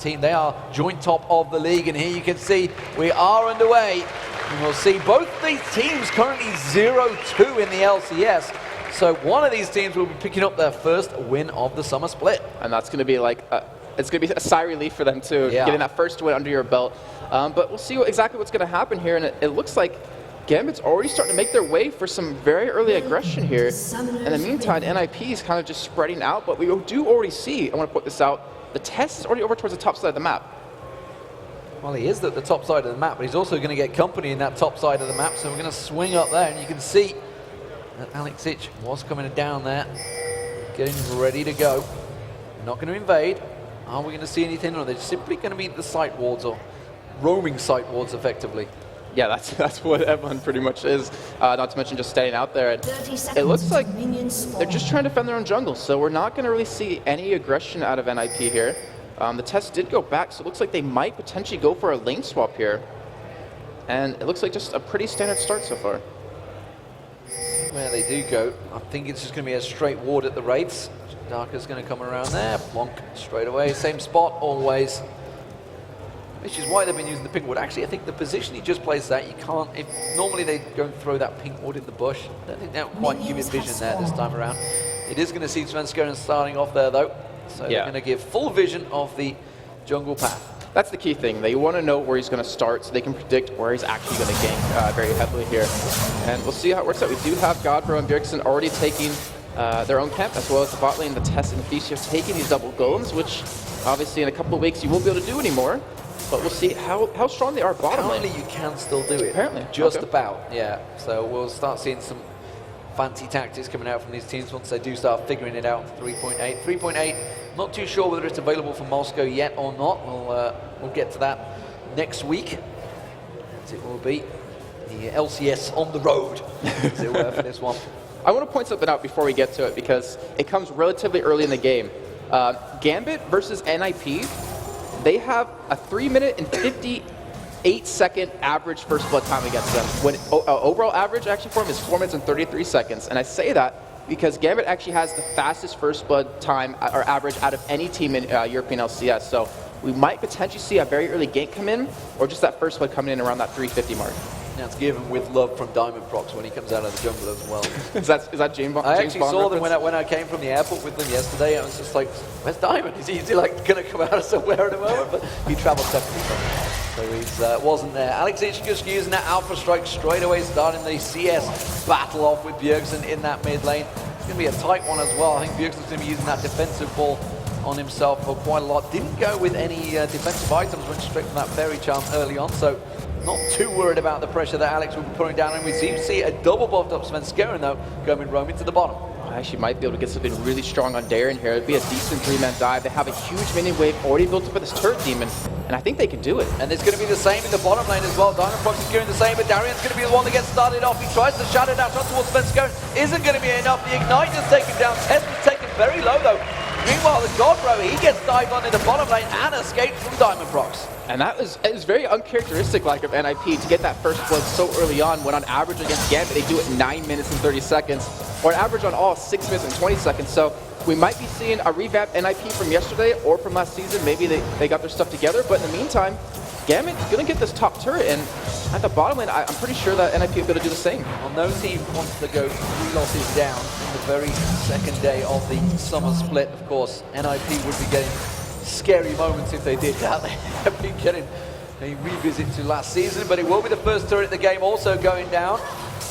Team, they are joint top of the league, and here you can see we are underway. And we'll see both these teams currently 0-2 in the LCS. So one of these teams will be picking up their first win of the summer split. And that's going to be like, it's going to be a sigh of relief for them too, getting that first win under your belt. But we'll see exactly what's going to happen here, and it looks like Gambit's already starting to make their way for some very early aggression here. In the meantime, NIP is kind of just spreading out, but we do already see, I want to put this out, the test is already over towards the top side of the map. Well, he is at the top side of the map, but he's also going to get company in that top side of the map, so we're going to swing up there, and you can see that Alexic was coming down there, getting ready to go. Not going to invade. Are we going to see anything, or are they simply going to be the site wards, or roaming site wards effectively? Yeah, that's what everyone pretty much is, not to mention just staying out there. And it looks like they're just trying to defend their own jungle, so we're not going to really see any aggression out of NIP here. The test did go back, so it looks like they might potentially go for a lane swap here. And it looks like just a pretty standard start so far. Where they do go, I think it's just going to be a straight ward at the Wraiths. Darker's going to come around there, plonk straight away, same spot always. Which is why they've been using the pink ward. Actually, I think the position he just plays that, you can't, if normally they go and throw that pink ward in the bush, I don't think they'll quite give it vision there this time around. It is going to see Svenskeren starting off there though, so they're going to give full vision of the jungle path. That's the key thing. They want to know where he's going to start so they can predict where he's actually going to gank very heavily here. And we'll see how it works out. We do have Godbro and Bjergsen already taking their own camp, as well as the bot lane, the Test and Theseus taking these double golems, which obviously in a couple of weeks you won't be able to do anymore. But we'll see how strong they are bottom lane. Apparently you can still do it. Apparently. Just about, yeah. So we'll start seeing some fancy tactics coming out from these teams once they do start figuring it out. 3.8. 3.8, not too sure whether it's available for Moscow yet or not. We'll get to that next week. As it will be the LCS on the road, as it were, for this one. I want to point something out before we get to it, because it comes relatively early in the game. Gambit versus NIP, they have a 3-minute and 58-second average first blood time against them. When overall average actually for them is 4 minutes and 33 seconds. And I say that because Gambit actually has the fastest first blood time or average out of any team in European LCS. So we might potentially see a very early gank come in, or just that first blood coming in around that 350 mark. Now it's given with love from Diamond Prox when he comes out of the jungle as well. is that James Bond? I actually saw them when I came from the airport with them yesterday. I was just like, where's Diamond? Is he like going to come out of somewhere at the moment? But he travelled separately from me, so he wasn't there. Alexic just using that Alpha Strike straight away, starting the CS battle off with Bjergsen in that mid lane. It's going to be a tight one as well. I think Bjergsen's going to be using that defensive ball on himself for quite a lot. Didn't go with any defensive items, went straight from that Fairy Charm early on, so not too worried about the pressure that Alex will be putting down. And we seem to see a double buffed up Svenskeren though, going roaming to the bottom. I actually might be able to get something really strong on Darren here. It'd be a decent 3-man dive. They have a huge minion wave already built up for this turret demon, and I think they can do it. And it's going to be the same in the bottom lane as well. Diamond Prox is doing the same, but Darian's going to be the one that gets started off. He tries to shadow dash on towards Svenskeren. Isn't going to be enough. The Ignite is taken down. Test was taken very low though. Meanwhile, the Godbro, he gets dived on in the bottom lane and escapes from Diamond Prox. And it was very uncharacteristic like of NIP to get that first blood so early on, when on average against Gambit they do it 9 minutes and 30 seconds, or an average on all 6 minutes and 20 seconds. So we might be seeing a revamped NIP from yesterday or from last season. Maybe they got their stuff together, but in the meantime, Gambit's going to get this top turret, and at the bottom lane, I'm pretty sure that NIP is going to do the same. Well, no team wants to go 3 losses down in the very second day of the summer split. Of course, NIP would be getting scary moments if they did that. They have been getting a revisit to last season, but it will be the first turret of the game also going down.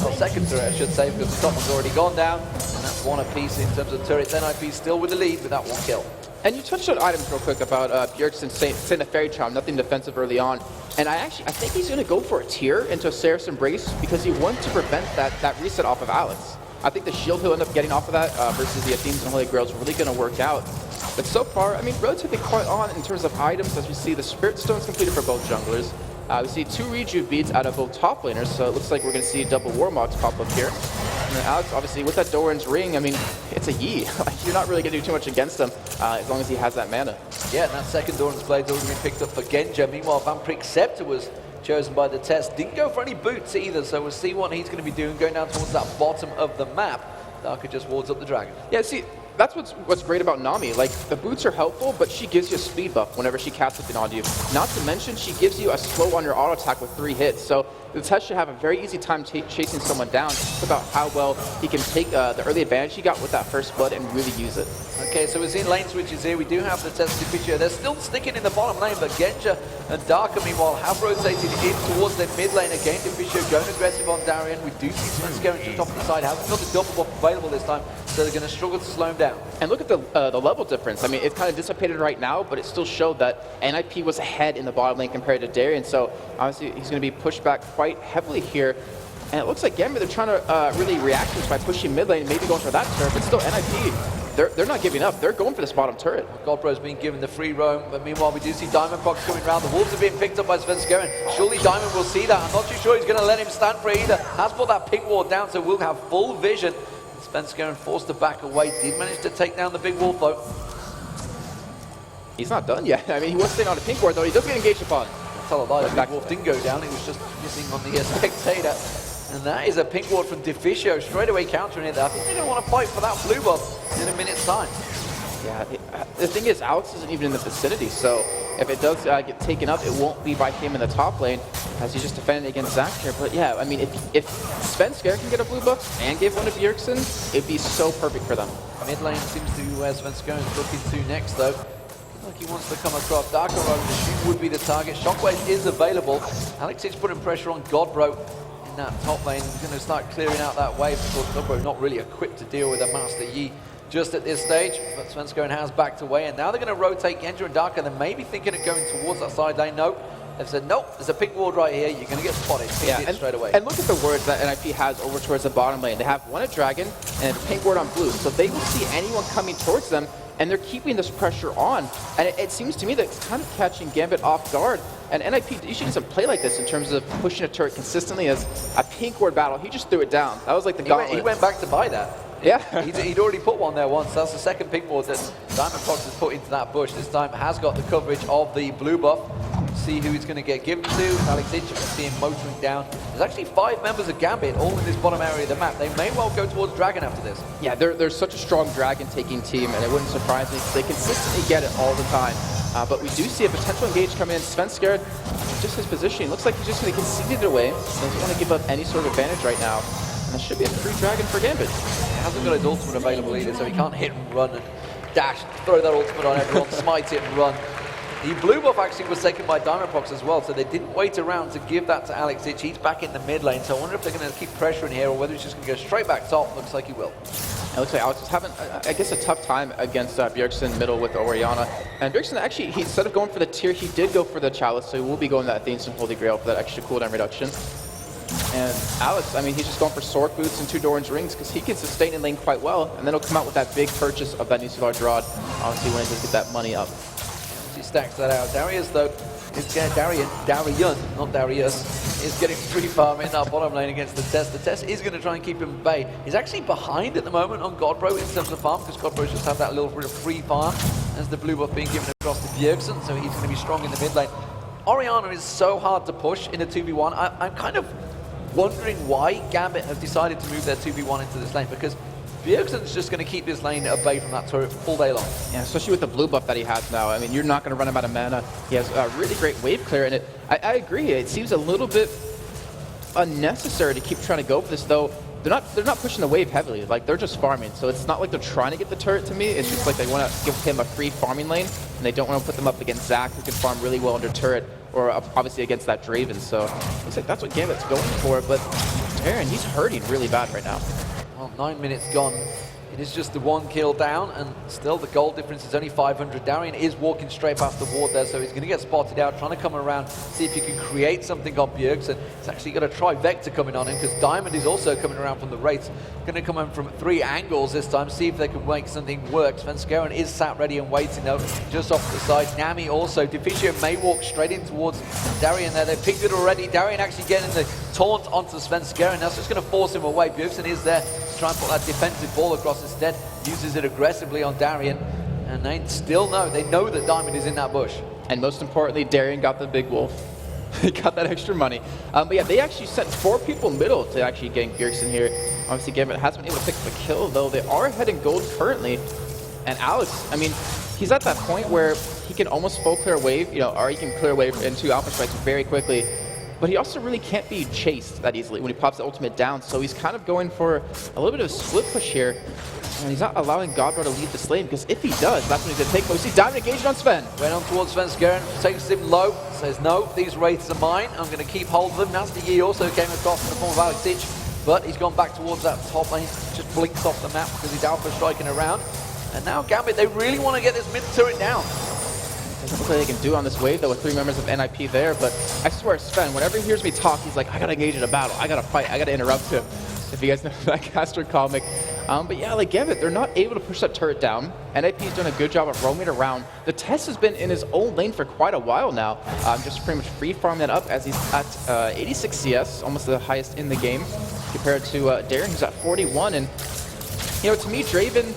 Well, second turret, I should say, because the top one's already gone down, and that's one apiece in terms of turrets. NIP still with the lead with that 1 kill. And you touched on items real quick about Bjergsen saying a Fairy Charm, nothing defensive early on. And I think he's going to go for a tier into a Saracen Brace because he wants to prevent that reset off of Alex. I think the shield he'll end up getting off of that versus the Athenes and Holy Grail is really going to work out. But so far, I mean, relatively quite on in terms of items, as we see the Spirit Stone's completed for both junglers. We see 2 Rejuve beads out of both top laners, so it looks like we're going to see double Warmogs pop up here. And then Alex, obviously, with that Doran's Ring, I mean, it's a Yi. You're not really going to do too much against him as long as he has that mana. Yeah, and that second Doran's Blade's already been picked up for Genja. Meanwhile, Vampiric Scepter was chosen by the test. Didn't go for any boots either, so we'll see what he's going to be doing going down towards that bottom of the map. Darker just wards up the dragon. Yeah, see, that's what's great about Nami. Like, the boots are helpful, but she gives you a speed buff whenever she casts something onto you. Not to mention, she gives you a slow on your auto attack with 3 hits. So the test should have a very easy time chasing someone down. It's about how well he can take the early advantage he got with that first blood and really use it. Okay, so we're seeing lane switches here. We do have the test Deficio. They're still sticking in the bottom lane, but Genja and Darker, meanwhile, have rotated in towards their mid lane again. Deficio going aggressive on Darien. We do see Svenskeren just off the side. Hasn't got the double buff available this time, so they're going to struggle to slow him down. And look at the level difference. I mean, it's kind of dissipated right now, but it still showed that NIP was ahead in the bottom lane compared to Darien. So obviously, he's going to be pushed back quite heavily here. And it looks like Gambit, they're trying to really react to this by pushing mid lane and maybe going for that turret, but still NIP. They're not giving up. They're going for this bottom turret. Godbro's being given the free roam, but meanwhile we do see Diamond Fox coming around. The wolves are being picked up by Svenskeren. Surely Diamond will see that. I'm not too sure he's going to let him stand for it either. Has put that pink ward down, so we'll have full vision. Svenskeren forced to back away. Did manage to take down the big wolf though. He's not done yet. I mean, he was staying on the pink ward though. He does get engaged upon. Tell a lie, the big wolf didn't go down. He was just missing on the spectator. And that is a pink ward from Deficio, straight away countering it there. I think they're going to want to fight for that blue buff in a minute's time. Yeah, the thing is, Alex isn't even in the vicinity, so if it does get taken up, it won't be by him in the top lane, as he's just defending against Zach here. But yeah, I mean, if Svenskeren can get a blue buff and give one to Bjergsen, it'd be so perfect for them. Mid lane seems to be where Svenskeren's looking to next, though. Like he wants to come across. Darker Road, the shoot would be the target. Shockwave is available. Alex is putting pressure on Godbro in that top lane. He's going to start clearing out that wave. Of course, Godbro not really equipped to deal with a Master Yi just at this stage, but Svenskeren has backed away, and now they're going to rotate Genja and Darker. They may be thinking of going towards that side lane. Nope. They've said, nope, there's a pink ward right here. You're going to get spotted. Yeah, straight away. And look at the wards that NIP has over towards the bottom lane. They have one at Dragon and a pink ward on blue, so they will see anyone coming towards them, and they're keeping this pressure on. And it seems to me that it's kind of catching Gambit off guard. And NIP usually doesn't play like this in terms of pushing a turret consistently. As a pink ward battle, he just threw it down. That was like the gauntlet. He went back to buy that. Yeah. He'd already put one there once. That's the second pink ward that Diamond Fox has put into that bush. This time has got the coverage of the blue buff. See who he's going to get given to. Alex Itch, you can see him motoring down. There's actually 5 members of Gambit all in this bottom area of the map. They may well go towards Dragon after this. Yeah, they're such a strong Dragon-taking team, and it wouldn't surprise me because they consistently get it all the time. But we do see a potential engage come in. Svenskeren, just his positioning, looks like he's just going to concede it away. Doesn't want to give up any sort of advantage right now. And that should be a free Dragon for Gambit. He hasn't got his ultimate available either, so he can't hit and run and dash, throw that ultimate on everyone, smite it and run. The blue buff actually was taken by Diamond Fox as well, so they didn't wait around to give that to Alex Itch. He's back in the mid lane, so I wonder if they're going to keep pressuring here or whether he's just going to go straight back top. Looks like he will. It looks like Alex is having, I guess, a tough time against Bjergsen middle with Orianna. And Bjergsen, actually, instead of going for the tier, he did go for the Chalice, so he will be going that Athenian Holy Grail for that extra cooldown reduction. And Alex, I mean, he's just going for Sword Boots and 2 Doran's Rings because he can sustain in lane quite well, and then he'll come out with that big purchase of that new large rod, obviously when he does get that money up. He stacks that out. Darius, though, is getting Darius, is getting free farm in that bottom lane against the Test. The Test is going to try and keep him at bay. He's actually behind at the moment on Godbro in terms of farm because Godbro's just had that little bit of free farm as the blue buff being given across to Bjergsen, so he's going to be strong in the mid lane. Orianna is so hard to push in a 2v1. I'm kind of wondering why Gambit have decided to move their 2v1 into this lane because Bjergsen's just going to keep this lane at bay from that turret all day long. Yeah, especially with the blue buff that he has now. I mean, you're not going to run him out of mana. He has a really great wave clear, and I agree. It seems a little bit unnecessary to keep trying to go for this, though. They're not pushing the wave heavily. Like, they're just farming. So it's not like they're trying to get the turret to me. It's just like they want to give him a free farming lane, and they don't want to put them up against Zach, who can farm really well under turret, or obviously against that Draven. So looks like that's what Gambit's going for. But Aaron, he's hurting really bad right now. Well, 9 minutes gone. It is just the 1 kill down, and still the goal difference is only 500. Darien is walking straight past the ward there, so he's going to get spotted out, trying to come around, see if he can create something on Bjergsen. He's actually got a trifecta coming on him, because Diamond is also coming around from the Wraiths. Going to come in from 3 angles this time, see if they can make something work. Svenskeren is sat ready and waiting, though, just off the side. Nami also. Deficio may walk straight in towards Darien there. They've picked it already. Darien actually getting the taunt onto Svenskeren. That's just going to force him away. Bjergsen is there to try and put that defensive ball across instead. Uses it aggressively on Darien, and they still know. They know that Diamond is in that bush. And most importantly, Darien got the big wolf. He got that extra money. But yeah, they actually sent 4 people middle to actually getting Bjergsen here. Obviously, Gambit hasn't been able to pick up a kill, though. They are ahead in gold currently. And Alex, I mean, he's at that point where he can almost full clear wave, you know, or he can clear wave into Alpha Strikes very quickly. But he also really can't be chased that easily when he pops the ultimate down. So he's kind of going for a little bit of a split push here. And he's not allowing Godbro to lead this lane, because if he does, that's when he's going to take most. We see Diamond engaged on Sven. Went on towards Sven Skeren, takes him low, says no, these wraiths are mine, I'm going to keep hold of them. Nasty Yi also came across in the form of Alex Ich, but he's gone back towards that top lane, just blinks off the map because he's alpha striking around. And now Gambit, they really want to get this mid turret down. Doesn't look like they can do on this wave, though, with 3 members of NIP there, but I swear, Sven, whenever he hears me talk, he's like, I gotta engage in a battle, I gotta fight, I gotta interrupt him. If you guys know that caster comic. But yeah, like Gambit, they're not able to push that turret down. NIP's done a good job of roaming around. The Test has been in his own lane for quite a while now, just pretty much free farming that up as he's at 86 CS, almost the highest in the game, compared to Darren, who's at 41. And, you know, to me, Draven,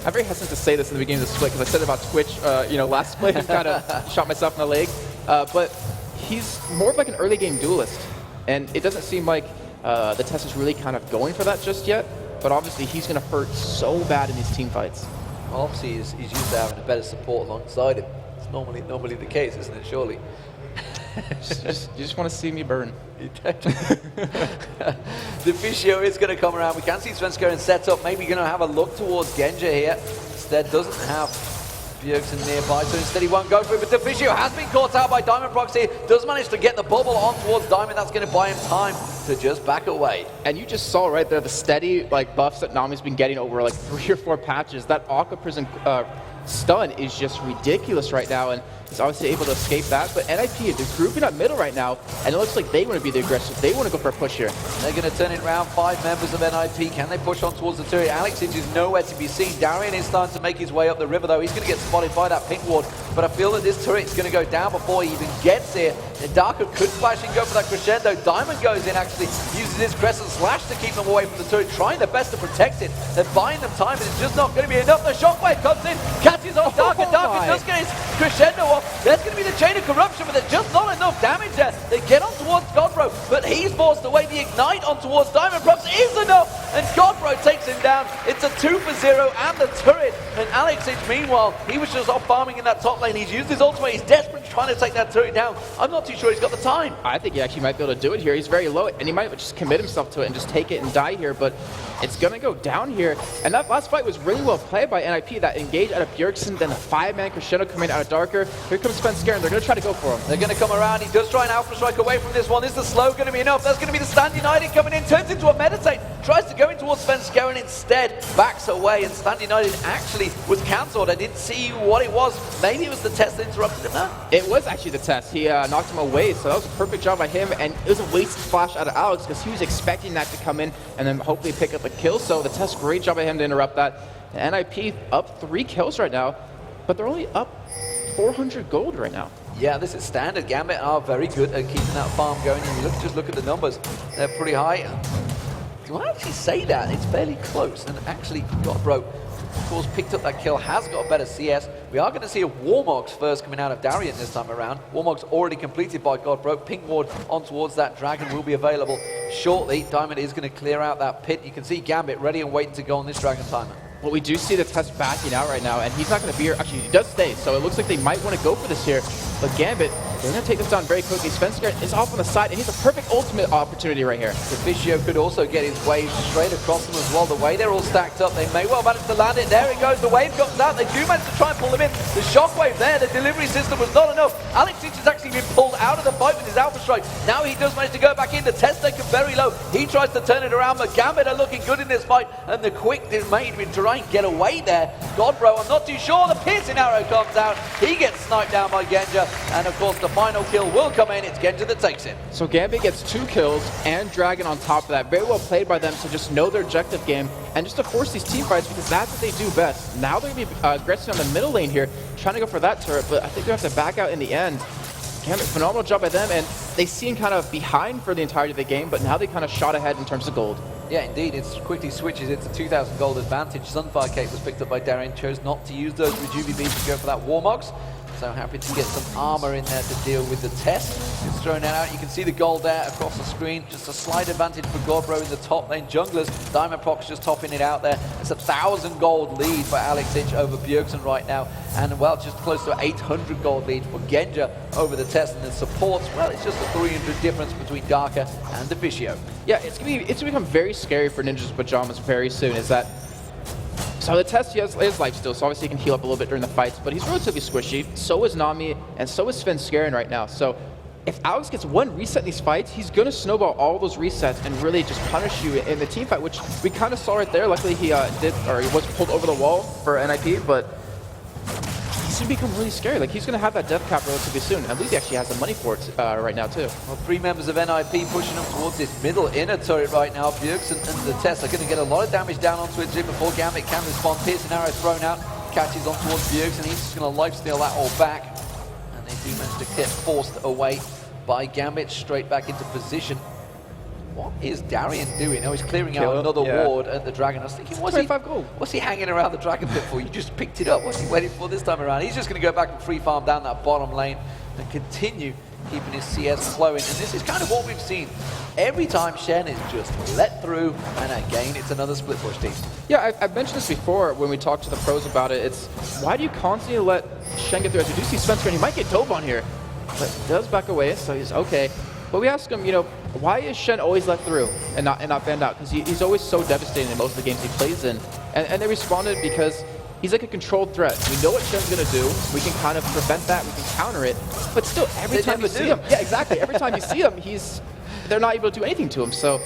I'm very hesitant to say this in the beginning of the split because I said it about Twitch, you know, last split and kind of shot myself in the leg. But he's more of like an early game duelist. And it doesn't seem like the Test is really kind of going for that just yet. But obviously he's going to hurt so bad in these team fights. Well, obviously he's used to having a better support alongside him. It's normally the case, isn't it, surely? You just want to see me burn. The Fisio is going to come around. We can see Sven Skeren set up, maybe going to have a look towards Genja here. Instead, doesn't have Bjergsen nearby, so instead he won't go for it. But Defisio has been caught out by Diamond Proxy. Does manage to get the bubble on towards Diamond. That's going to buy him time to just back away. And you just saw right there the steady like buffs that Nami's been getting over like 3 or 4 patches. That Aqua Prison stun is just ridiculous right now, and he's obviously able to escape that. But NIP, they're grouping up middle right now, and it looks like they want to be the aggressors. They want to go for a push here. They're going to turn it around. 5 members of NIP. Can they push on towards the turret? Alex Ich is nowhere to be seen. Darian is starting to make his way up the river, though. He's going to get spotted by that pink ward, but I feel that this turret is going to go down before he even gets here. And Darko could flash and go for that crescendo. Diamond goes in, actually uses his crescent slash to keep them away from the turret, trying their best to protect it. They're buying them time, but it's just not going to be enough. The shockwave comes in, catches off Darko. Darko does get his crescendo off. There's going to be the chain of corruption, but there's just not enough damage there. They get on towards Godbro, but he's forced away. The ignite on towards Diamond Props is enough, and Godbro takes him down. It's a 2 for 0 and the turret. And Alex Ich, meanwhile, he was just off farming in that top lane. He's used his ultimate. He's desperate trying to take that turret down. I'm not too sure he's got the time. I think he actually might be able to do it here. He's very low, and he might just commit himself to it and just take it and die here, but it's going to go down here. And that last fight was really well played by NIP. That engage out of Bjergsen, then a 5-man crescendo coming out of Darker. Here comes Sven Skeren. They're going to try to go for him. They're going to come around. He does try and alpha strike away from this one. Is the slow going to be enough? That's going to be the Stand United coming in. Turns into a meditate. Tries to go in towards Sven Skeren, instead backs away, and Stand United actually was cancelled. I didn't see what it was. Maybe it was the test that interrupted him now. It was actually the test. He knocked him away, so that was a perfect job by him, and it was a wasted flash out of Alex because he was expecting that to come in and then hopefully pick up a kill. So the test, great job by him to interrupt that. The NIP up 3 kills right now, but they're only up 400 gold right now. Yeah, this is standard. Gambit are very good at keeping that farm going. And you just look at the numbers; they're pretty high. Do I actually say that? It's fairly close. And actually, Godbro, of course, picked up that kill. Has got a better CS. We are going to see a Warmogs first coming out of Darien this time around. Warmogs already completed by Godbro. Pink ward on towards that dragon will be available shortly. Diamond is going to clear out that pit. You can see Gambit ready and waiting to go on this dragon timer. Well, we do see the test backing out right now, and he's not going to be here. Actually, he does stay, so it looks like they might want to go for this here. But Gambit, they're going to take this down very quickly. Sven Skeren is off on the side, and he's a perfect ultimate opportunity right here. Defisio could also get his wave straight across them as well. The way they're all stacked up, they may well manage to land it. There it goes. The wave comes out. They do manage to try and pull him in. The shockwave there, the delivery system was not enough. Alex Ich has actually been pulled out of the fight with his alpha strike. Now he does manage to go back in. The test taken very low. He tries to turn it around, but Gambit are looking good in this fight, and the quick is made to try and get away there. Godbro, I'm not too sure. The piercing arrow comes out. He gets sniped down by Genja, and of course the final kill will come in. It's Genja that takes it. So Gambit gets 2 kills and Dragon on top of that. Very well played by them to just know their objective game and just to force these team fights because that's what they do best. Now they're going to be aggressive on the middle lane here, trying to go for that turret, but I think they have to back out in the end. Gambit, phenomenal job by them, and they seem kind of behind for the entirety of the game, but now they kind of shot ahead in terms of gold. Yeah, indeed. It quickly switches. It's a 2,000 gold advantage. Sunfire Cape was picked up by Darien. Chose not to use those Rejuvi beads to go for that Warmogs. So happy to get some armor in there to deal with the test. Just throwing that out. You can see the gold there across the screen. Just a slight advantage for Godbro in the top lane. Junglers, Diamond Prox just topping it out there. It's a 1,000 gold lead for Alex Ich over Bjergsen right now. And well, just close to 800 gold lead for Genja over the test. And then supports, well, it's just a 300 difference between Darker and Deficio. Yeah, it's gonna become very scary for Ninja's Pyjamas very soon. Is that so the test, he has his life still, so obviously he can heal up a little bit during the fights, but he's relatively squishy. So is Nami, and so is Sven Skaren right now. So if Alex gets one reset in these fights, he's going to snowball all those resets and really just punish you in the team fight, which we kind of saw right there. Luckily he he was pulled over the wall for NIP, but he's going to become really scary. Like, he's going to have that death cap relatively soon. At least he actually has the money for it right now, too. Well, 3 members of NIP pushing him towards this middle inner turret right now. Bjergsen and the test are going to get a lot of damage down onto it before Gambit can respond. Piercing arrow thrown out, catches on towards Bjergsen. He's just going to lifesteal that all back. And they do manage to get forced away by Gambit straight back into position. What is Darian doing? Oh, he's clearing out another ward at the Dragon. I was thinking, what's he hanging around the Dragon pit for? You just picked it up. What's he waiting for this time around? He's just going to go back and free farm down that bottom lane and continue keeping his CS flowing. And this is kind of what we've seen. Every time Shen is just let through, and again, it's another split push team. Yeah, I've mentioned this before when we talked to the pros about it. It's, why do you constantly let Shen get through? As we do see Spencer, and he might get dove on here, but he does back away, so he's okay. But we ask him, you know, why is Shen always let through and not banned out? Because he's always so devastating in most of the games he plays in. And they responded because he's like a controlled threat. We know what Shen's going to do. We can kind of prevent that. We can counter it. But still, every time you see him, yeah, exactly. Every time you see him, they're not able to do anything to him. So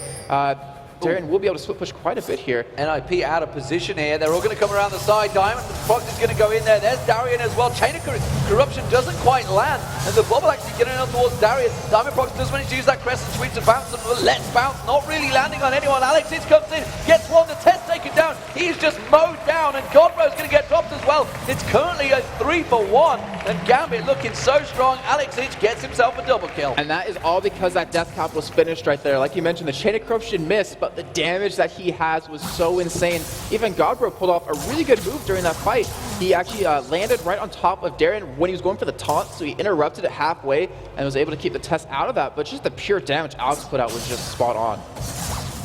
Darian will be able to split push quite a bit here. NIP out of position here. They're all going to come around the side. Diamond Prox is going to go in there. There's Darian as well. Chain of Corruption doesn't quite land. And the bubble actually getting on towards Darian. Diamond Prox does manage to use that crescent sweep to bounce him. Let's bounce. Not really landing on anyone. Alex Ich comes in. Gets one. The test taken down. He's just mowed down. And Godbro's going to get dropped as well. It's currently a 3-for-1. And Gambit looking so strong. Alex Ich gets himself a double kill. And that is all because that death cap was finished right there. Like you mentioned, the Chain of Corruption missed, but the damage that he has was so insane. Even Godbro pulled off a really good move during that fight. He actually landed right on top of Darian when he was going for the taunt, so he interrupted it halfway and was able to keep the test out of that. But just the pure damage Alex put out was just spot on.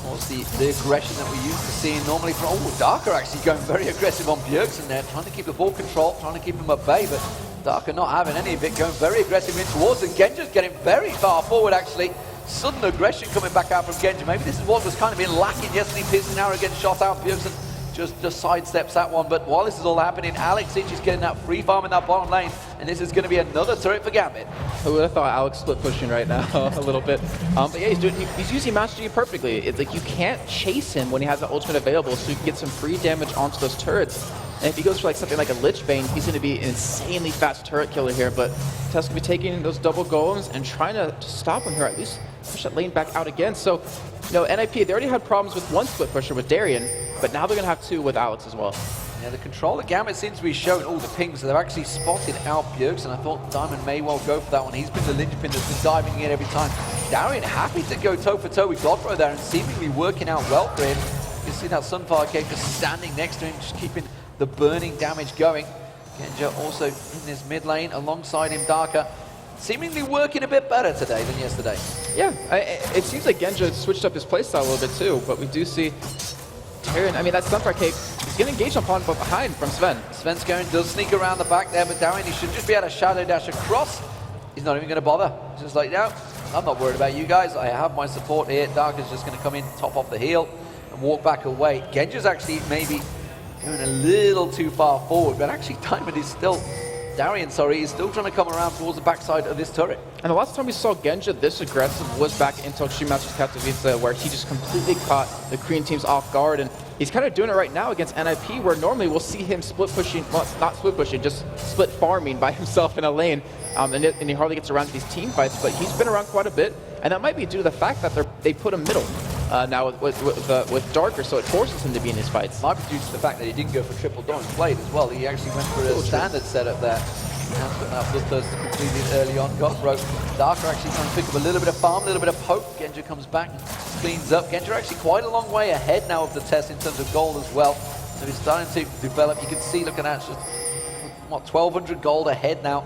What's the aggression that we used to see normally from... Oh, Darker actually going very aggressive on Bjergsen there, trying to keep the ball control, trying to keep him at bay, but Darker not having any of it, going very aggressive in towards it. Genja's getting very far forward, actually. Sudden aggression coming back out from Genja. Maybe this is what was kind of been lacking yesterday. Piercing arrow getting shot out. Bjergsen just sidesteps that one. But while this is all happening, Alex Ich is getting that free farm in that bottom lane. And this is going to be another turret for Gambit. I would have thought Alex split pushing right now a little bit. But yeah, he's using Master Yi perfectly. It's like you can't chase him when he has the ultimate available, so you can get some free damage onto those turrets. And if he goes for like something like a Lich Bane, he's going to be an insanely fast turret killer here. But Tess will be taking those double golems and trying to stop him here, at least push that lane back out again. So, you know, NIP, they already had problems with one split pusher with Darian, but now they're going to have 2 with Alex as well. Yeah, the control that Gambit seems to be showing all the pings, so they've actually spotted out Bjergsen. I thought Diamond may well go for that one. He's been the linchpin that's been diving in every time. Darian happy to go toe-for-toe with Godbro there and seemingly working out well for him. You see that Sunfire Cave just standing next to him, just keeping the burning damage going. Genja also in this mid lane alongside him, Darker. Seemingly working a bit better today than yesterday. Yeah, it seems like Genja switched up his playstyle a little bit too, but we do see Darian, I mean, that Sunfire Cave is getting engaged upon but behind from Sven. Sven Skaren does sneak around the back there, but Darian, he should just be able to shadow dash across. He's not even going to bother. He's just like, no, I'm not worried about you guys. I have my support here. Darker's just going to come in, top off the heel, and walk back away. Genja's actually maybe going a little too far forward, but actually Diamond is still... Darian, sorry, is still trying to come around towards the backside of this turret. And the last time we saw Genja this aggressive was back in Extreme Masters Katowice, where he just completely caught the Korean teams off guard. And he's kind of doing it right now against NIP, where normally we'll see him split pushing, well, not split pushing, just split farming by himself in a lane. And he hardly gets around to these team fights, but he's been around quite a bit. And that might be due to the fact that they put him middle now with Darker, so it forces him to be in his fights. Might be due to the fact that he didn't go for triple dawn blade as well. He actually went for a standard setup there. Has got that Bloodthirst completed early on. Godbro. Darker actually trying to pick up a little bit of farm, a little bit of poke. Genja comes back and cleans up. Genja actually quite a long way ahead now of the test in terms of gold as well. So he's starting to develop. You can see, look at that, just what, 1,200 gold ahead now.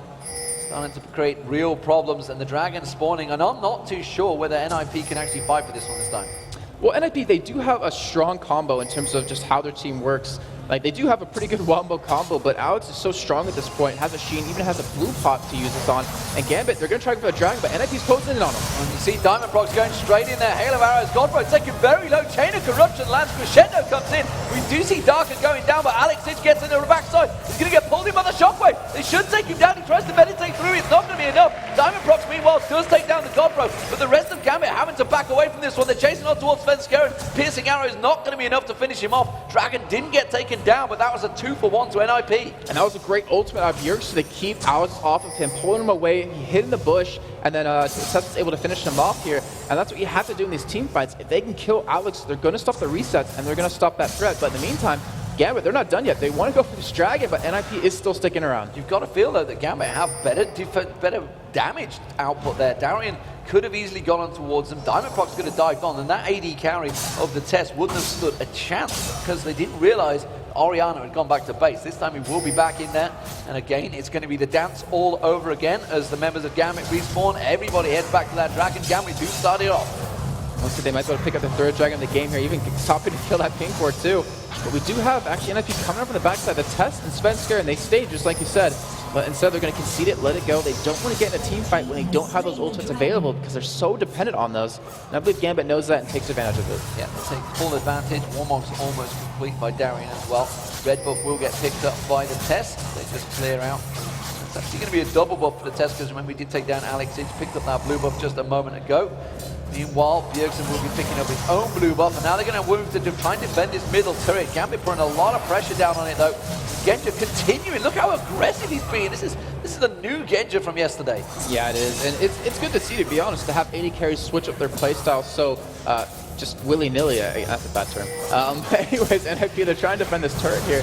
Starting to create real problems, and the Dragon spawning, and I'm not too sure whether NIP can actually fight for this one this time. Well, NIP, they do have a strong combo in terms of just how their team works. Like, they do have a pretty good wombo combo, but Alex is so strong at this point, has a Sheen, even has a blue pot to use this on. And Gambit, they're going to try for the Dragon, but NIP's closing in on him. And you see Diamond Prox going straight in there. Hail of Arrows, Godbro taking very low. Chain of Corruption lands. Crescendo comes in. We do see Darker going down, but Alex Itch gets in the backside. He's going to get pulled in by the Shockwave. They should take him down. He tries to meditate through. It's not going to be enough. Diamond Prox, meanwhile, does take down the Godbro, but the rest of Gambit having to back away from this one. They're chasing on towards Svenskeren. Piercing Arrow is not going to be enough to finish him off. Dragon didn't get taken down, but that was a 2-for-1 to NIP. And that was a great ultimate out of Bjergsen to keep Alex off of him, pulling him away. He hid in the bush, and then Seth's able to finish him off here. And that's what you have to do in these team fights. If they can kill Alex, they're going to stop the resets, and they're going to stop that threat. But in the meantime, Gambit, they're not done yet. They want to go for this Dragon, but NIP is still sticking around. You've got to feel, though, that Gambit have better damage output there. Darian could have easily gone on towards them. Diamond Prox could have dived on, and that AD carry of the test wouldn't have stood a chance because they didn't realize Oriana had gone back to base. This time he will be back in there, and again, it's going to be the dance all over again as the members of Gambit respawn. Everybody heads back to that Dragon. Gambit do start it off. Looks like they might be able to pick up the third Dragon of the game here, even stopping to kill that pink ward too. But we do have actually NIP coming up from the backside, the test and Svenskeren, and they stayed just like you said. But instead they're going to concede it, let it go. They don't want to get in a team fight when they don't have those ultimates available because they're so dependent on those. And I believe Gambit knows that and takes advantage of it. Yeah, they take full advantage. Warmog's almost complete by Darian as well. Red buff will get picked up by the test. They just clear out. It's actually going to be a double buff for the test because remember we did take down Alex Itch, picked up that blue buff just a moment ago. Meanwhile, Bjergsen will be picking up his own blue buff, and now they're going to move to try and defend this middle turret. Gambit putting a lot of pressure down on it though. Genja continuing. Look how aggressive he's being. This is the new Genja from yesterday. Yeah, it is, and it's good to see, to be honest, to have AD carries switch up their playstyle so just willy-nilly. That's a bad term. But anyways, NIP, they're trying to defend this turret here.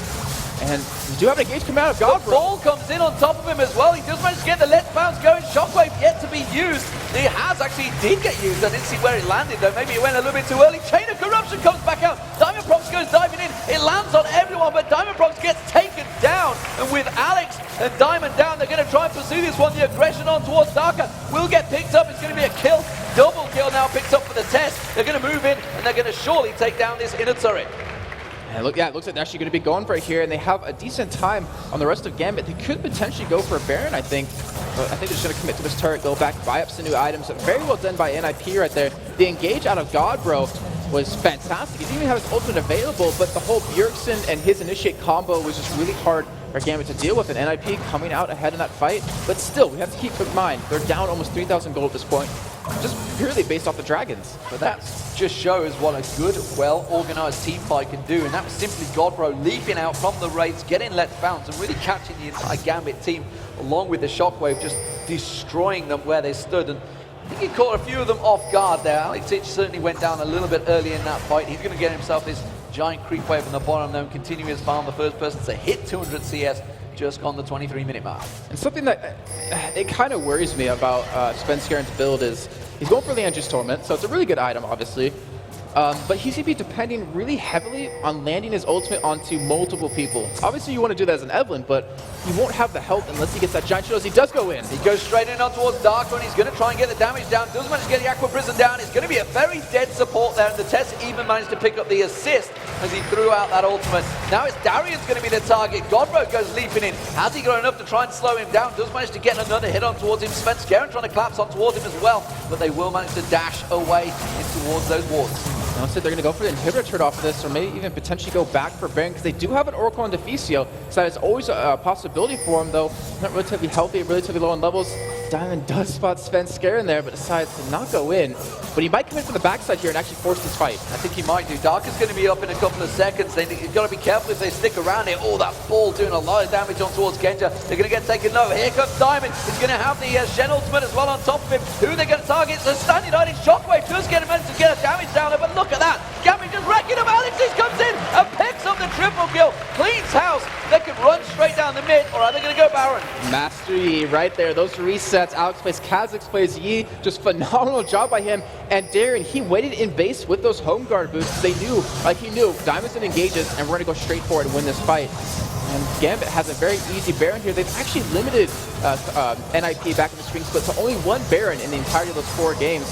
And we do have an engage coming out of God. The ball comes in on top of him as well. He does manage to get the Let's Bounce going. Shockwave yet to be used. He did get used. I didn't see where it landed though. Maybe it went a little bit too early. Chain of Corruption comes back out. Diamond Prox goes diving in. It lands on everyone, but Diamond Prox gets taken down. And with Alex and Diamond down, they're going to try and pursue this one. The aggression on towards Darker will get picked up. It's going to be a kill. Double kill now picked up for the test. They're going to move in, and they're going to surely take down this inner turret. And look, yeah, it looks like they're actually going to be going for it here, and they have a decent time on the rest of Gambit. They could potentially go for a Baron, I think. But I think they're just going to commit to this turret, go back, buy up some new items. Very well done by NIP right there. The engage out of God, bro, was fantastic. He didn't even have his ultimate available, but the whole Bjergsen and his initiate combo was just really hard for Gambit to deal with, and NIP coming out ahead in that fight. But still, we have to keep in mind, they're down almost 3,000 gold at this point, just purely based off the Dragons. But that just shows what a good, well-organized team fight can do, and that was simply Godbro leaping out from the raids, getting Let's Bounce, and really catching the entire Gambit team, along with the Shockwave, just destroying them where they stood. And I think he caught a few of them off guard there. Alex Itch certainly went down a little bit early in that fight. He's going to get himself this giant creep wave from the bottom though, and continue his farm, the first person to hit 200 CS just on the 23-minute mark. And something that it kind of worries me about Svenskeren's build is he's going for the Angie's Torment, so it's a really good item, obviously. But he's going to be depending really heavily on landing his ultimate onto multiple people. Obviously, you want to do that as an Evelyn, but he won't have the health unless he gets that giant shield as he does go in. He goes straight in on towards Darker, and he's going to try and get the damage down. Does manage to get the Aqua Prison down. It's going to be a very dead support there, and the test even managed to pick up the assist as he threw out that ultimate. Now it's Darian's going to be the target. Godbro goes leaping in. Has he got enough to try and slow him down? Does manage to get another hit on towards him. Svenskeren trying to collapse on towards him as well, but they will manage to dash away in towards those wards. Now, so they're going to go for the inhibitor turret off of this, or maybe even potentially go back for Baron, because they do have an Oracle on Deficio, so that is always a possibility for him, though. Not relatively healthy, relatively low on levels. Diamond does spot Svenskeren there, but decides to not go in. But he might come in from the backside here and actually force this fight. I think he might do. Darker's going to be up in a couple of seconds. You've got to be careful if they stick around here. Oh, that ball doing a lot of damage on towards Genja. They're going to get taken low. Here comes Diamond. He's going to have the Shen ultimate as well on top of him. Who are they going to target? So standing on his Shockwave does get him to get a damage down there, but look at that. Gambit just wrecking him. Alexis comes in and picks up the triple kill. Cleans house. They can run straight down the mid, or are they going to go Baron? Master Yi right there. Those resets. Alex plays Kha'Zix, plays Yi. Just phenomenal job by him. And Darren, he waited in base with those home guard boots. They knew, like he knew, Diamond's in engages, and we're going to go straight for it and win this fight. And Gambit has a very easy Baron here. They've actually limited NIP back in the spring split to only one Baron in the entirety of those 4 games.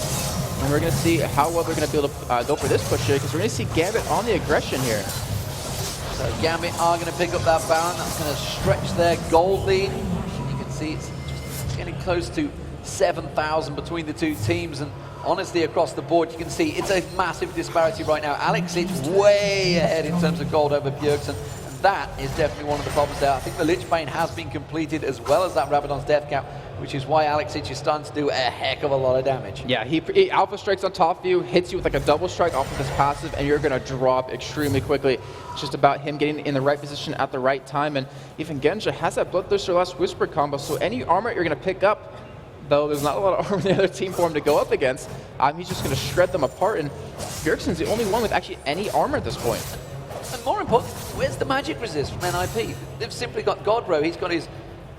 And we're going to see how well they're going to be able to go for this push here, because we're going to see Gambit on the aggression here. So Gambit are going to pick up that Baron. That's going to stretch their gold lead. You can see it's just getting close to 7,000 between the two teams. And honestly, across the board, you can see it's a massive disparity right now. Alex is way ahead in terms of gold over Bjergsen. That is definitely one of the problems there. I think the Lich Bane has been completed, as well as that Rabadon's Death Cap, which is why Alex is starting to do a heck of a lot of damage. Yeah, he alpha strikes on top of you, hits you with like a double strike off of his passive, and you're going to drop extremely quickly. It's just about him getting in the right position at the right time. And even Genja has that Bloodthirster Last Whisper combo, so any armor you're going to pick up, though there's not a lot of armor in the other team for him to go up against, he's just going to shred them apart. And Bjergsen's the only one with actually any armor at this point. And more importantly, where's the magic resist from NIP? They've simply got Godro, he's got his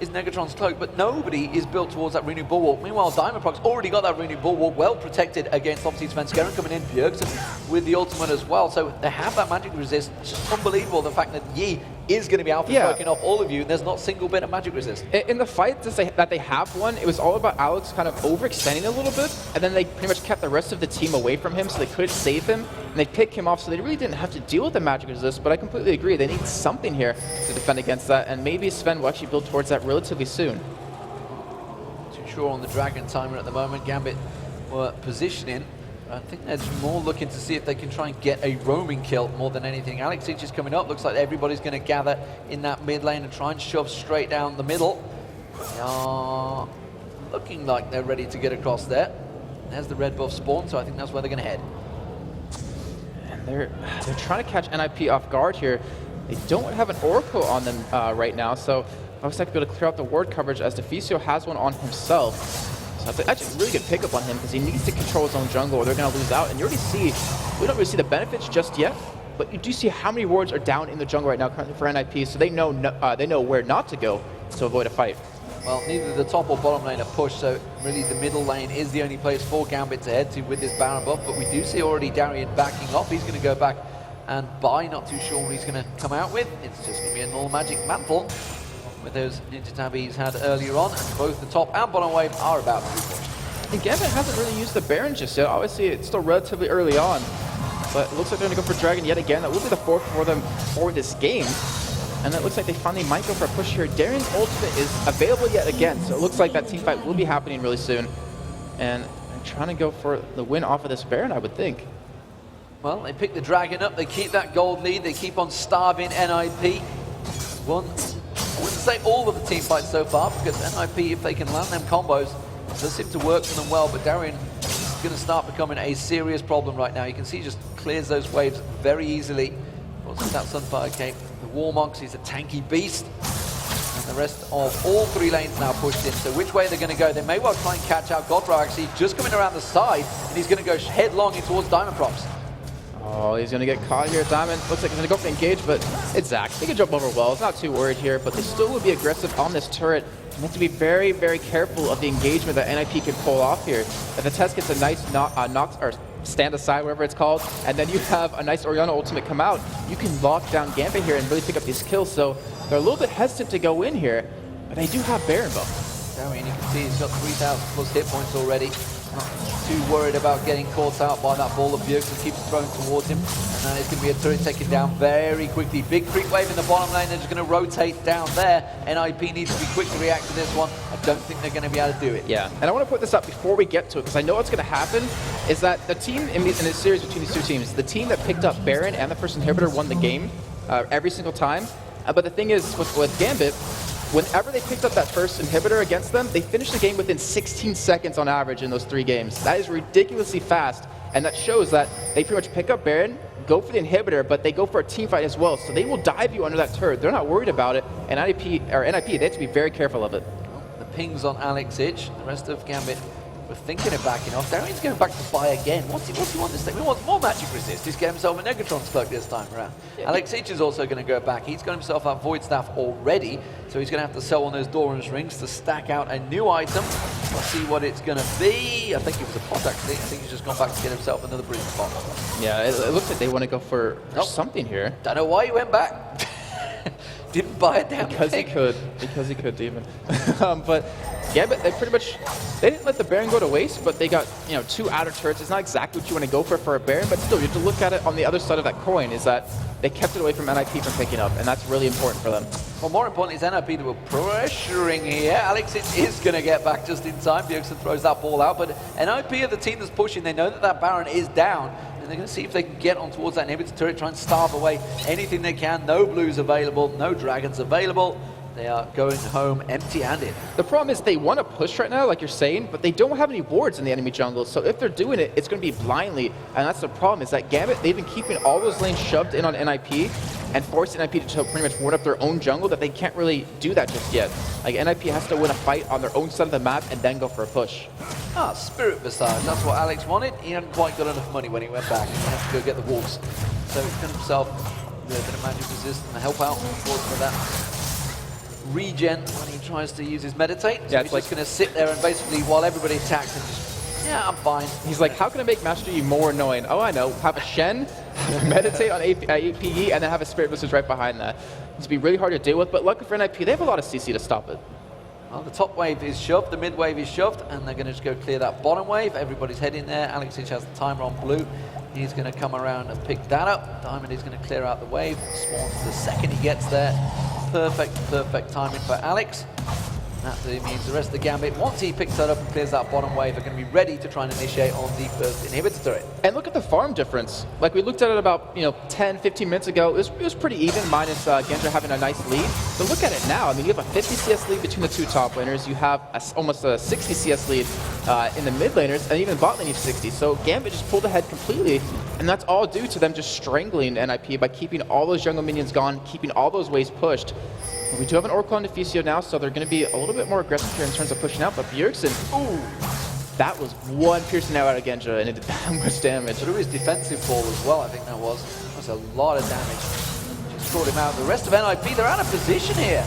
Negatron's cloak, but nobody is built towards that Runic Bulwark. Meanwhile, Diamondprog's already got that Runic Bulwark well protected against, obviously, Svenskeren coming in, Bjergsen with the ultimate as well. So they have that magic resist. It's just unbelievable, the fact that Yi is going to be alpha striking off all of you, and there's not a single bit of magic resist. In the fight that they have won, it was all about Alex kind of overextending a little bit, and then they pretty much kept the rest of the team away from him so they couldn't save him, and they picked him off so they really didn't have to deal with the magic resist. But I completely agree, they need something here to defend against that, and maybe Sven will actually build towards that relatively soon. Too sure on the Dragon timer at the moment. Gambit were positioning. I think they're more looking to see if they can try and get a roaming kill more than anything. Alex is coming up. Looks like everybody's going to gather in that mid lane and try and shove straight down the middle. They are looking like they're ready to get across there. There's the red buff spawn, so I think that's where they're going to head. And they're trying to catch NIP off guard here. They don't have an Oracle on them right now, so looks like they'll be able to clear out the ward coverage as Deficio has one on himself. So that's actually a really good pickup on him, because he needs to control his own jungle or they're going to lose out. And you already see, we don't really see the benefits just yet, but you do see how many wards are down in the jungle right now currently for NIP, so they know where not to go to avoid a fight. Well, neither the top or bottom lane are pushed, so really the middle lane is the only place for Gambit to head to with this Baron buff. But we do see already Darian backing off. He's going to go back and buy. Not too sure what he's going to come out with. It's just going to be a normal magic mantle with those ninja tab he's had earlier on, and both the top and bottom wave are about to be pushed. And Gambit hasn't really used the Baron just yet. Obviously, it's still relatively early on, but it looks like they're going to go for Dragon yet again. That will be the 4th for them for this game, and it looks like they finally might go for a push here. Darian's ultimate is available yet again, so it looks like that team fight will be happening really soon, and they're trying to go for the win off of this Baron, I would think. Well, they pick the Dragon up, they keep that gold lead, they keep on starving NIP. I wouldn't say all of the team fights so far, because NIP, if they can land them combos, does seem to work for them well, but Darian is going to start becoming a serious problem right now. You can see he just clears those waves very easily. Also, that Sunfire Cape, the Warmox, he's a tanky beast. And the rest of all 3 lanes now pushed in, so which way they're going to go? They may well try and catch out Godro, actually, just coming around the side, and he's going to go headlong in towards Diamondprogs. Oh, he's going to get caught here. Diamond looks like he's going to go for the engage, but it's Zac. He can jump over walls, not too worried here, but they still will be aggressive on this turret. You have to be very, very careful of the engagement that NIP can pull off here. If the test gets a nice knock or stand aside, whatever it's called, and then you have a nice Orianna ultimate come out, you can lock down Gambit here and really pick up these kills. So they're a little bit hesitant to go in here, but they do have Baron buff. Darian, you can see he's got 3,000 plus hit points already. Not too worried about getting caught out by that ball of Bjergsen keeps throwing towards him. And then it's going to be a turret taken down very quickly. Big creep wave in the bottom lane. They're just going to rotate down there. NIP needs to be quick to react to this one. I don't think they're going to be able to do it. Yeah, and I want to put this up before we get to it, because I know what's going to happen is that the team in this series between these two teams, the team that picked up Baron and the first inhibitor won the game every single time. But the thing is, with Gambit, whenever they picked up that first inhibitor against them, they finished the game within 16 seconds on average in those 3 games. That is ridiculously fast, and that shows that they pretty much pick up Baron, go for the inhibitor, but they go for a team fight as well. So they will dive you under that turret. They're not worried about it, and NIP, they have to be very careful of it. The pings on Alex Itch, the rest of Gambit were thinking of backing off. Darian's going back to buy again. What's he want this time? He wants more magic resist. He's getting himself a Negatron's cloak this time around. Yeah. Alex Itch is also going to go back. He's got himself that Void Staff already, so he's going to have to sell one of those Doran's rings to stack out a new item. Let's see what it's going to be. I think it was a pot, actually. I think he's just gone back to get himself another breathing pot. Yeah, it looks like they want to go for something here. Don't know why he went back. didn't buy a damn Because thing. because he could, Demon. But Gambit, they didn't let the Baron go to waste, but they got 2 outer turrets. It's not exactly what you want to go for a Baron, but still, you have to look at it on the other side of that coin. Is that they kept it away from NIP from picking up, and that's really important for them. Well, more importantly, it's NIP that were pressuring here. Alex is going to get back just in time. Bjergsen throws that ball out, but NIP are the team that's pushing. They know that Baron is down, and they're going to see if they can get on towards that inhibitor turret, try and starve away anything they can. No blues available, no dragons available. They are going home empty-handed. The problem is they want to push right now, like you're saying, but they don't have any wards in the enemy jungle. So if they're doing it, it's going to be blindly. And that's the problem, is that Gambit, they've been keeping all those lanes shoved in on NIP and forcing NIP to pretty much ward up their own jungle, that they can't really do that just yet. Like, NIP has to win a fight on their own side of the map and then go for a push. Spirit Visage. That's what Alex wanted. He hadn't quite got enough money when he went back. He had to go get the wolves. So he's done himself a bit of magic resist and help out for that regen when he tries to use his meditate. So he's just going to sit there and basically, while everybody attacks, and just, yeah, I'm fine. He's like, how can I make Master Yi more annoying? Oh, I know. Have a Shen, meditate on APE, and then have a Spirit Visage right behind that. It's be really hard to deal with, but luckily for NIP, they have a lot of CC to stop it. Well, the top wave is shoved, the mid wave is shoved, and they're going to just go clear that bottom wave. Everybody's heading there. Alex has the timer on blue. He's going to come around and pick that up. Diamond is going to clear out the wave. Spawns the second he gets there. Perfect timing for Alex. That means the rest of the Gambit, once he picks that up and clears that bottom wave, are going to be ready to try and initiate on the first inhibitor turret. And look at the farm difference. Like, we looked at it about 10, 15 minutes ago. It was pretty even, minus Genja having a nice lead. But look at it now. I mean, you have a 50 CS lead between the 2 top laners. You have almost a 60 CS lead in the mid laners, and even bot lane you have 60. So Gambit just pulled ahead completely, and that's all due to them just strangling NIP by keeping all those jungle minions gone, keeping all those waves pushed. We do have an Oracle on Deficio now, so they're going to be a little bit more aggressive here in terms of pushing out, but Bjergsen, ooh, that was one piercing out of Genja, and it did that much damage. Through his defensive ball as well, I think that was. That was a lot of damage. Just caught him out. The rest of NIP, they're out of position here.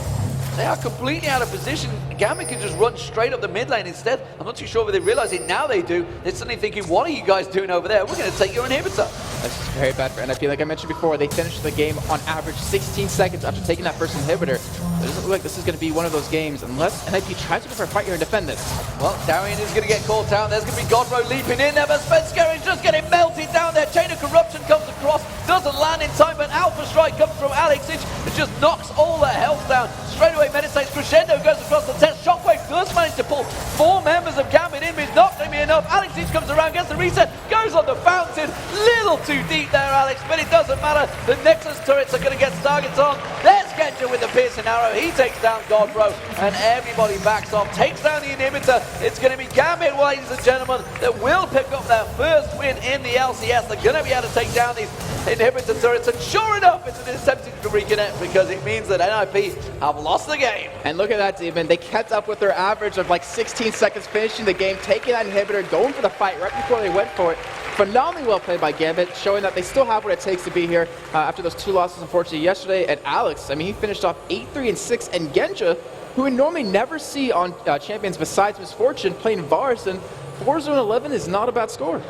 They are completely out of position. Gambit can just run straight up the mid lane instead. I'm not too sure whether they realize it. Now they do. They're suddenly thinking, what are you guys doing over there? We're going to take your inhibitor. That's very bad for NIP. Like I mentioned before, they finished the game on average 16 seconds after taking that first inhibitor. It doesn't look like this is going to be one of those games unless NIP tries to go for a fight here and defend this. Well, Darian is going to get caught out. There's going to be Godro leaping in there, but Svenskar is just getting melted down there. Chain of Corruption comes across, doesn't land in time, but Alpha Strike comes from Alex. It just knocks all their health down. Straight away meditates. Crescendo goes across the test. Shockwave does manage to pull 4 members of Gambit in, but it's not going to be enough. Alex comes around, gets the reset, goes on the fountain. Little too deep there, Alex, but it doesn't matter. The Nexus turrets are going to get targets on. There's Genja with the piercing arrow. He takes down Godbro, and everybody backs off. Takes down the inhibitor. It's going to be Gambit, ladies and gentlemen, that will pick up their first win in the LCS. They're going to be able to take down these inhibitor turrets, and sure enough, it's an incentive to reconnect because it means that NIP have lost the game. And look at that, Demon. They kept up with their average of like 16 seconds finishing the game, taking that inhibitor, going for the fight right before they went for it. Phenomenally well played by Gambit, showing that they still have what it takes to be here after those 2 losses, unfortunately, yesterday. And Alex, I mean, he finished off 8-3-6, and Genja, who we normally never see on champions besides Misfortune, playing Vars, and 4-0-11 is not a bad score.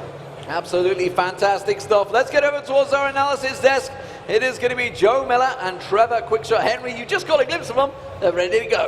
Absolutely fantastic stuff. Let's get over towards our analysis desk. It is going to be Joe Miller and Trevor Quickshot Henry. You just got a glimpse of them. They're ready to go.